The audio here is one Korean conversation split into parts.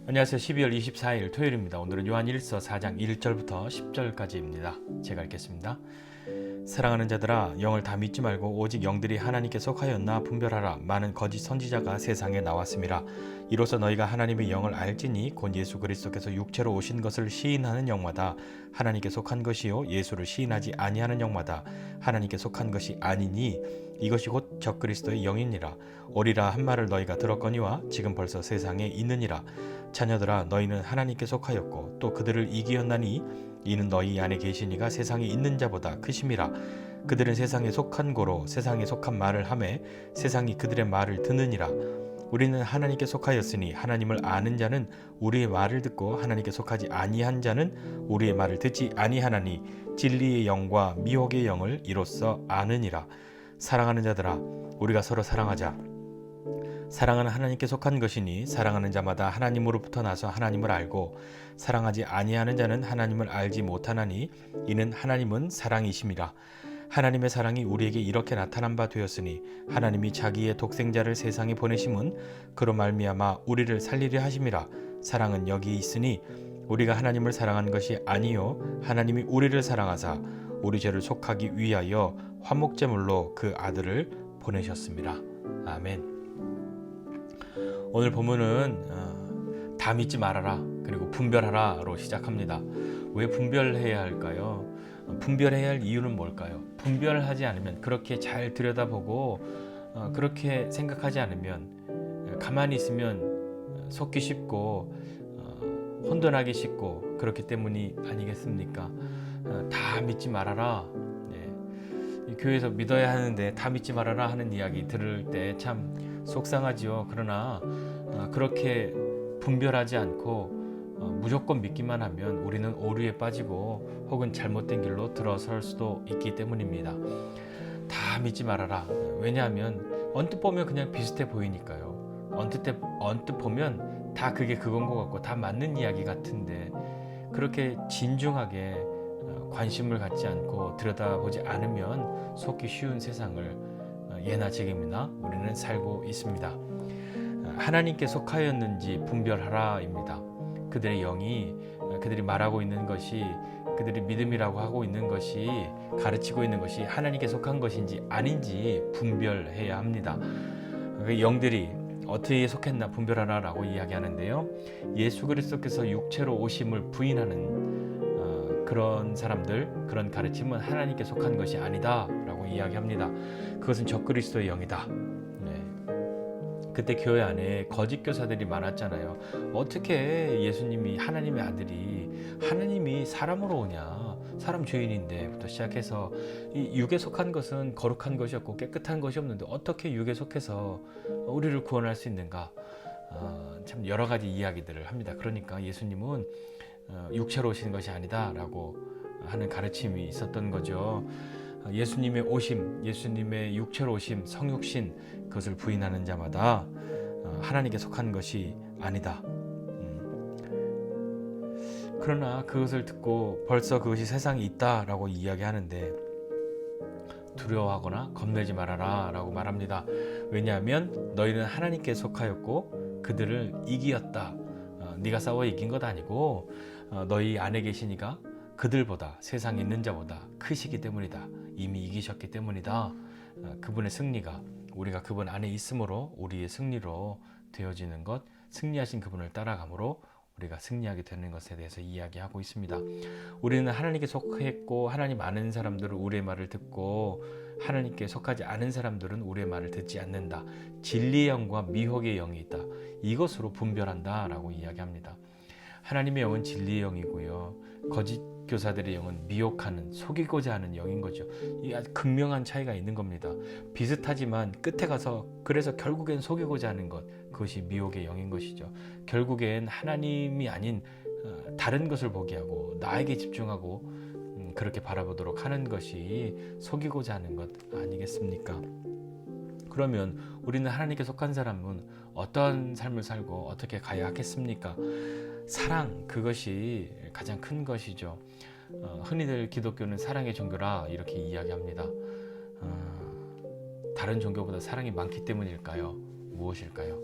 안녕하세요. 12월 24일 토요일입니다. 오늘은 요한 1서 4장 1절부터 10절까지입니다. 제가 읽겠습니다. 사랑하는 자들아, 영을 다 믿지 말고 오직 영들이 하나님께 속하였나 분별하라. 많은 거짓 선지자가 세상에 나왔음이라. 이로써 너희가 하나님의 영을 알지니 곧 예수 그리스도께서 육체로 오신 것을 시인하는 영마다 하나님께 속한 것이요 예수를 시인하지 아니하는 영마다 하나님께 속한 것이 아니니 이것이 곧 적그리스도의 영이니라. 오리라 한 말을 너희가 들었거니와 지금 벌써 세상에 있느니라. 자녀들아, 너희는 하나님께 속하였고 또 그들을 이기었나니 이는 너희 안에 계시니가 세상에 있는 자보다 크심이라. 그들은 세상에 속한 고로 세상에 속한 말을 하매 세상이 그들의 말을 듣느니라. 우리는 하나님께 속하였으니 하나님을 아는 자는 우리의 말을 듣고 하나님께 속하지 아니한 자는 우리의 말을 듣지 아니하나니 진리의 영과 미혹의 영을 이로써 아느니라. 사랑하는 자들아, 우리가 서로 사랑하자. 사랑은 하나님께 속한 것이니 사랑하는 자마다 하나님으로부터 나서 하나님을 알고 사랑하지 아니하는 자는 하나님을 알지 못하나니 이는 하나님은 사랑이심이라. 하나님의 사랑이 우리에게 이렇게 나타난 바 되었으니 하나님이 자기의 독생자를 세상에 보내심은 그로 말미암아 우리를 살리려 하심이라. 사랑은 여기 있으니 우리가 하나님을 사랑한 것이 아니요 하나님이 우리를 사랑하사 우리 죄를 속하기 위하여 화목제물로 그 아들을 보내셨습니다. 아멘. 오늘 본문은 다 믿지 말아라 그리고 분별하라로 시작합니다. 왜 분별해야 할까요? 분별해야 할 이유는 뭘까요? 분별하지 않으면, 그렇게 잘 들여다보고 그렇게 생각하지 않으면 가만히 있으면 속기 쉽고 혼돈하기 쉽고 그렇기 때문이 아니겠습니까? 다 믿지 말아라. 이 교회에서 믿어야 하는데 다 믿지 말아라 하는 이야기 들을 때 참 속상하지요. 그러나 그렇게 분별하지 않고 무조건 믿기만 하면 우리는 오류에 빠지고 혹은 잘못된 길로 들어설 수도 있기 때문입니다. 다 믿지 말아라. 왜냐하면 언뜻 보면 그냥 비슷해 보이니까요. 언뜻 보면 다 그게 그건 것 같고 다 맞는 이야기 같은데 그렇게 진중하게 관심을 갖지 않고 들여다보지 않으면 속기 쉬운 세상을 예나 지금이나 우리는 살고 있습니다. 하나님께 속하였는지 분별하라입니다. 그들의 영이 그들이 말하고 있는 것이, 그들이 믿음이라고 하고 있는 것이, 가르치고 있는 것이 하나님께 속한 것인지 아닌지 분별해야 합니다. 영들이 어떻게 속했나 분별하라라고 이야기하는데요. 예수 그리스도께서 육체로 오심을 부인하는 그런 사람들, 그런 가르침은 하나님께 속한 것이 아니다 라고 이야기합니다. 그것은 적그리스도의 영이다. 그때 교회 안에 거짓 교사들이 많았잖아요. 어떻게 예수님이, 하나님의 아들이, 하나님이 사람으로 오냐, 사람 죄인인데부터 시작해서 이 육에 속한 것은 거룩한 것이 없고 깨끗한 것이 없는데 어떻게 육에 속해서 우리를 구원할 수 있는가. 참 여러 가지 이야기들을 합니다. 그러니까 예수님은 육체로 오신 것이 아니다 라고 하는 가르침이 있었던 거죠. 예수님의 오심, 예수님의 육체로 오심, 성육신, 그것을 부인하는 자마다 하나님께 속한 것이 아니다. 그러나 그것을 듣고 벌써 그것이 세상에 있다라고 이야기하는데 두려워하거나 겁내지 말아라 라고 말합니다. 왜냐하면 너희는 하나님께 속하였고 그들을 이기었다. 네가 싸워 이긴 것 아니고 너희 안에 계시니까 그들보다, 세상에 있는 자보다 크시기 때문이다. 이미 이기셨기 때문이다. 그분의 승리가 우리가 그분 안에 있으므로 우리의 승리로 되어지는 것, 승리하신 그분을 따라감으로 우리가 승리하게 되는 것에 대해서 이야기하고 있습니다. 우리는 하나님께 속했고 하나님 아는 사람들은 우리의 말을 듣고 하나님께 속하지 않은 사람들은 우리의 말을 듣지 않는다. 진리의 영과 미혹의 영이 있다. 이것으로 분별한다 라고 이야기합니다. 하나님의 영은 진리의 영이고요. 거짓 교사들의 영은 미혹하는, 속이고자 하는 영인 거죠. 이 아주 극명한 차이가 있는 겁니다. 비슷하지만 끝에 가서 그래서 결국엔 속이고자 하는 것, 그것이 미혹의 영인 것이죠. 결국엔 하나님이 아닌 다른 것을 보게 하고 나에게 집중하고 그렇게 바라보도록 하는 것이 속이고자 하는 것 아니겠습니까? 그러면 우리는 하나님께 속한 사람은 어떤 삶을 살고 어떻게 가야 하겠습니까? 사랑, 그것이 가장 큰 것이죠. 흔히들 기독교는 사랑의 종교라 이렇게 이야기합니다. 다른 종교보다 사랑이 많기 때문일까요? 무엇일까요?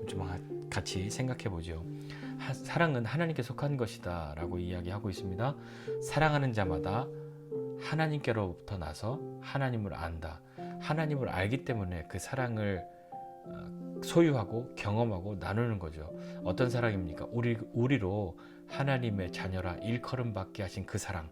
좀 같이 생각해 보죠. 사랑은 하나님께 속한 것이다 라고 이야기하고 있습니다. 사랑하는 자마다 하나님께로부터 나서 하나님을 안다. 하나님을 알기 때문에 그 사랑을 소유하고 경험하고 나누는 거죠. 어떤 사랑입니까? 우리로 하나님의 자녀라 일컬음 받게 하신 그 사랑,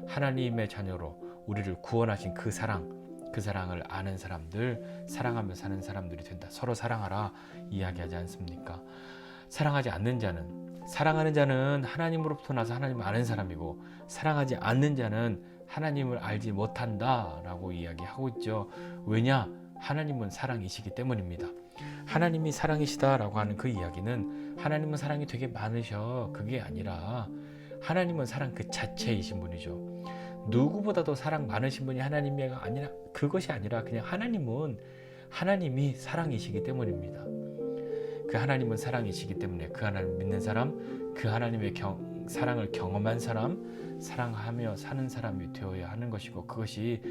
하나님의 자녀로 우리를 구원하신 그 사랑을 아는 사람들, 사랑하며 사는 사람들이 된다. 서로 사랑하라 이야기하지 않습니까? 사랑하지 않는 자는, 사랑하는 자는 하나님으로부터 나서 하나님을 아는 사람이고, 사랑하지 않는 자는 하나님을 알지 못한다 라고 이야기하고 있죠. 왜냐? 하나님은 사랑이시기 때문입니다. 하나님이 사랑이시다 라고 하는 그 이야기는 하나님은 사랑이 되게 많으셔, 그게 아니라 하나님은 사랑 그 자체이신 분이죠. 누구보다도 사랑 많으신 분이 하나님이가 아니라, 그것이 아니라 그냥 하나님이 사랑이시기 때문입니다. 그 하나님은 사랑이시기 때문에 그 하나님 믿는 사람, 그 하나님의 사랑을 경험한 사람, 사랑하며 사는 사람이 되어야 하는 것이고, 그것이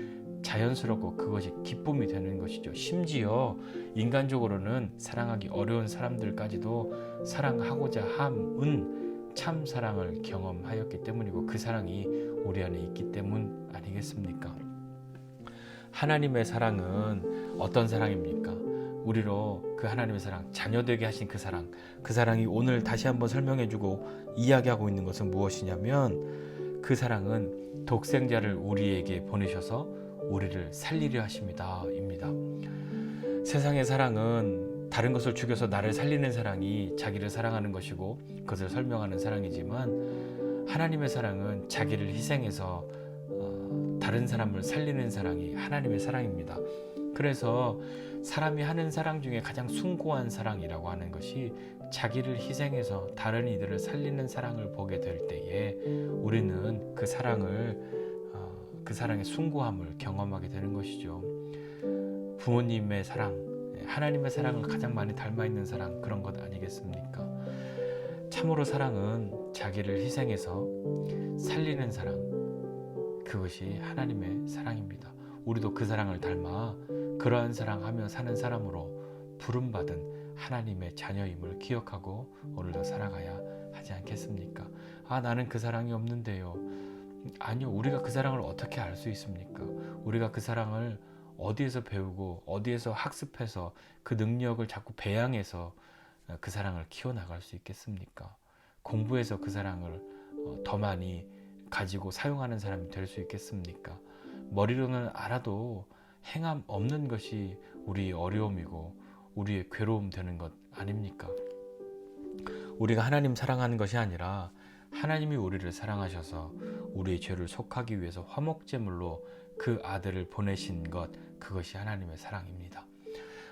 자연스럽고 그것이 기쁨이 되는 것이죠. 심지어 인간적으로는 사랑하기 어려운 사람들까지도 사랑하고자 함은 참 사랑을 경험하였기 때문이고, 그 사랑이 우리 안에 있기 때문 아니겠습니까? 하나님의 사랑은 어떤 사랑입니까? 우리로 그 하나님의 사랑, 자녀되게 하신 그 사랑이 오늘 다시 한번 설명해주고 이야기하고 있는 것은 무엇이냐면, 그 사랑은 독생자를 우리에게 보내셔서 우리를 살리려 하십니다 입니다. 세상의 사랑은 다른 것을 죽여서 나를 살리는 사랑이 자기를 사랑하는 것이고 그것을 설명하는 사랑이지만, 하나님의 사랑은 자기를 희생해서 다른 사람을 살리는 사랑이 하나님의 사랑입니다. 그래서 사람이 하는 사랑 중에 가장 숭고한 사랑이라고 하는 것이 자기를 희생해서 다른 이들을 살리는 사랑을 보게 될 때에 우리는 그 사랑의 숭고함을 경험하게 되는 것이죠. 부모님의 사랑, 하나님의 사랑을 가장 많이 닮아 있는 사랑, 그런 것 아니겠습니까? 참으로 사랑은 자기를 희생해서 살리는 사랑, 그것이 하나님의 사랑입니다. 우리도 그 사랑을 닮아 그러한 사랑하며 사는 사람으로 부름받은 하나님의 자녀임을 기억하고 오늘도 살아가야 하지 않겠습니까? 나는 그 사랑이 없는데요. 아니요, 우리가 그 사랑을 어떻게 알 수 있습니까? 우리가 그 사랑을 어디에서 배우고 어디에서 학습해서 그 능력을 자꾸 배양해서 그 사랑을 키워나갈 수 있겠습니까? 공부해서 그 사랑을 더 많이 가지고 사용하는 사람이 될 수 있겠습니까? 머리로는 알아도 행함 없는 것이 우리의 어려움이고 우리의 괴로움 되는 것 아닙니까? 우리가 하나님 사랑하는 것이 아니라 하나님이 우리를 사랑하셔서 우리의 죄를 속하기 위해서 화목제물로 그 아들을 보내신 것, 그것이 하나님의 사랑입니다.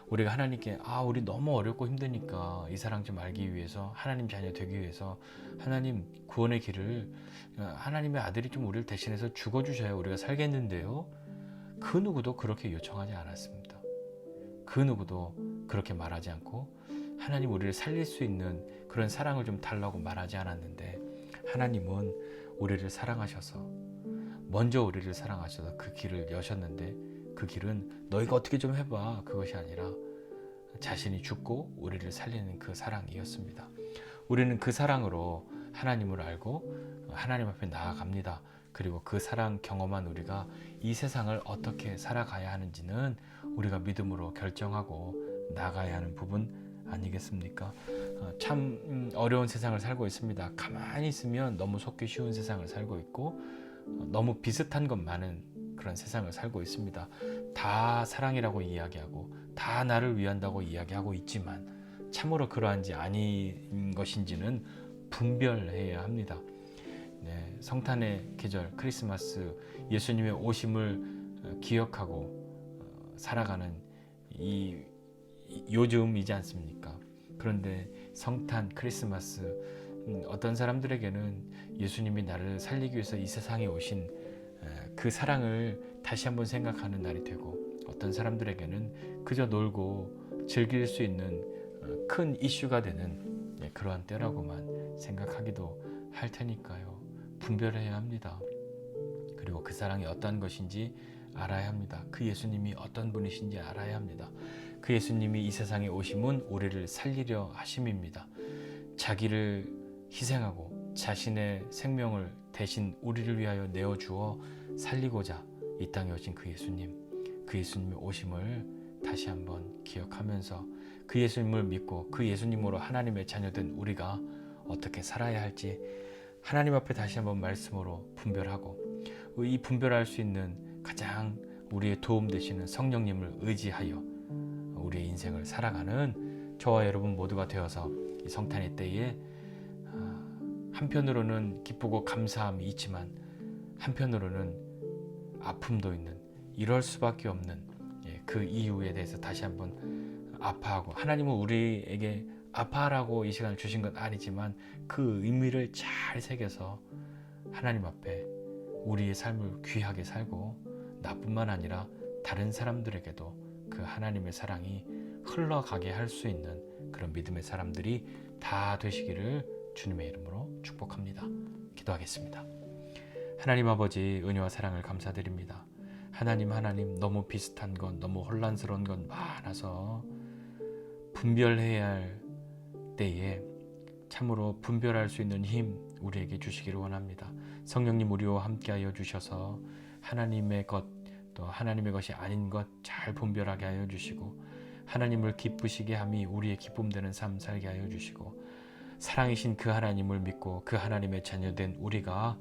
우리가 하나님께 우리 너무 어렵고 힘드니까 이 사랑 좀 알기 위해서, 하나님 자녀 되기 위해서 하나님 구원의 길을, 하나님의 아들이 좀 우리를 대신해서 죽어주셔야 우리가 살겠는데요, 그 누구도 그렇게 요청하지 않았습니다. 그 누구도 그렇게 말하지 않고 하나님 우리를 살릴 수 있는 그런 사랑을 좀 달라고 말하지 않았는데, 하나님은 우리를 사랑하셔서, 먼저 우리를 사랑하셔서 그 길을 여셨는데, 그 길은 너희가 어떻게 좀 해봐, 그것이 아니라 자신이 죽고 우리를 살리는 그 사랑이었습니다. 우리는 그 사랑으로 하나님을 알고 하나님 앞에 나아갑니다. 그리고 그 사랑 경험한 우리가 이 세상을 어떻게 살아가야 하는지는 우리가 결정하고 나가야 하는 부분 아니겠습니까? 참 어려운 세상을 살고 있습니다. 가만히 있으면 너무 속기 쉬운 세상을 살고 있고, 너무 비슷한 것 많은 그런 세상을 살고 있습니다. 다 사랑이라고 이야기하고 다 나를 위한다고 이야기하고 있지만 참으로 그러한지 아닌 것인지는 분별해야 합니다. 성탄의 계절, 크리스마스, 예수님의 오심을 기억하고 살아가는 이 요즘이지 않습니까? 그런데 성탄, 크리스마스, 어떤 사람들에게는 예수님이 나를 살리기 위해서 이 세상에 오신 그 사랑을 다시 한번 생각하는 날이 되고, 어떤 사람들에게는 그저 놀고 즐길 수 있는 큰 이슈가 되는 그러한 때라고만 생각하기도 할 테니까요. 분별해야 합니다. 그리고 그 사랑이 어떤 것인지 알아야 합니다. 그 예수님이 어떤 분이신지 알아야 합니다. 그 예수님이 이 세상에 오심은 우리를 살리려 하심입니다. 자기를 희생하고 자신의 생명을 대신 우리를 위하여 내어주어 살리고자 이 땅에 오신 그 예수님의 오심을 다시 한번 기억하면서 그 예수님을 믿고 그 예수님으로 하나님의 자녀된 우리가 어떻게 살아야 할지 하나님 앞에 다시 한번 말씀으로 분별하고, 이 분별할 수 있는 가장 우리의 도움 되시는 성령님을 의지하여 우리의 인생을 살아가는 저와 여러분 모두가 되어서 이 성탄의 때에 한편으로는 기쁘고 감사함이 있지만 한편으로는 아픔도 있는, 이럴 수밖에 없는 그 이유에 대해서 다시 한번 아파하고, 하나님은 우리에게 아파하라고 이 시간을 주신 건 아니지만 그 의미를 잘 새겨서 하나님 앞에 우리의 삶을 귀하게 살고, 나뿐만 아니라 다른 사람들에게도 그 하나님의 사랑이 흘러가게 할 수 있는 그런 믿음의 사람들이 다 되시기를 주님의 이름으로 축복합니다. 기도하겠습니다. 하나님 아버지, 은혜와 사랑을 감사드립니다. 하나님 너무 비슷한 건, 너무 혼란스러운 건 많아서 분별해야 할 때에 참으로 분별할 수 있는 힘 우리에게 주시기를 원합니다. 성령님 우리와 함께하여 주셔서 하나님의 것, 또 하나님의 것이 아닌 것 잘 분별하게 하여 주시고, 하나님을 기쁘시게 함이 우리의 기쁨 되는 삶 살게 하여 주시고, 사랑이신 그 하나님을 믿고 그 하나님의 자녀된 우리가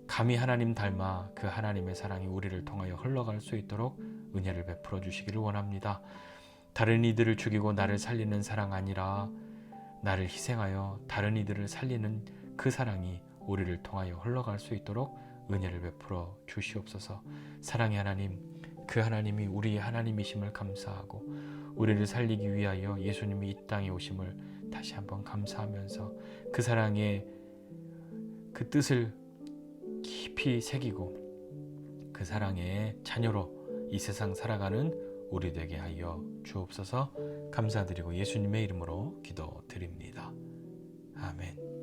감히 하나님 닮아 그 하나님의 사랑이 우리를 통하여 흘러갈 수 있도록 은혜를 베풀어 주시기를 원합니다. 다른 이들을 죽이고 나를 살리는 사랑 아니라 나를 희생하여 다른 이들을 살리는 그 사랑이 우리를 통하여 흘러갈 수 있도록 은혜를 베풀어 주시옵소서. 사랑의 하나님, 그 하나님이 우리의 하나님이심을 감사하고 우리를 살리기 위하여 예수님이 이 땅에 오심을 다시 한번 감사하면서 그 사랑의 그 뜻을 깊이 새기고 그 사랑의 자녀로 이 세상 살아가는 우리 되게 하여 주옵소서. 감사드리고 예수님의 이름으로 기도드립니다. 아멘.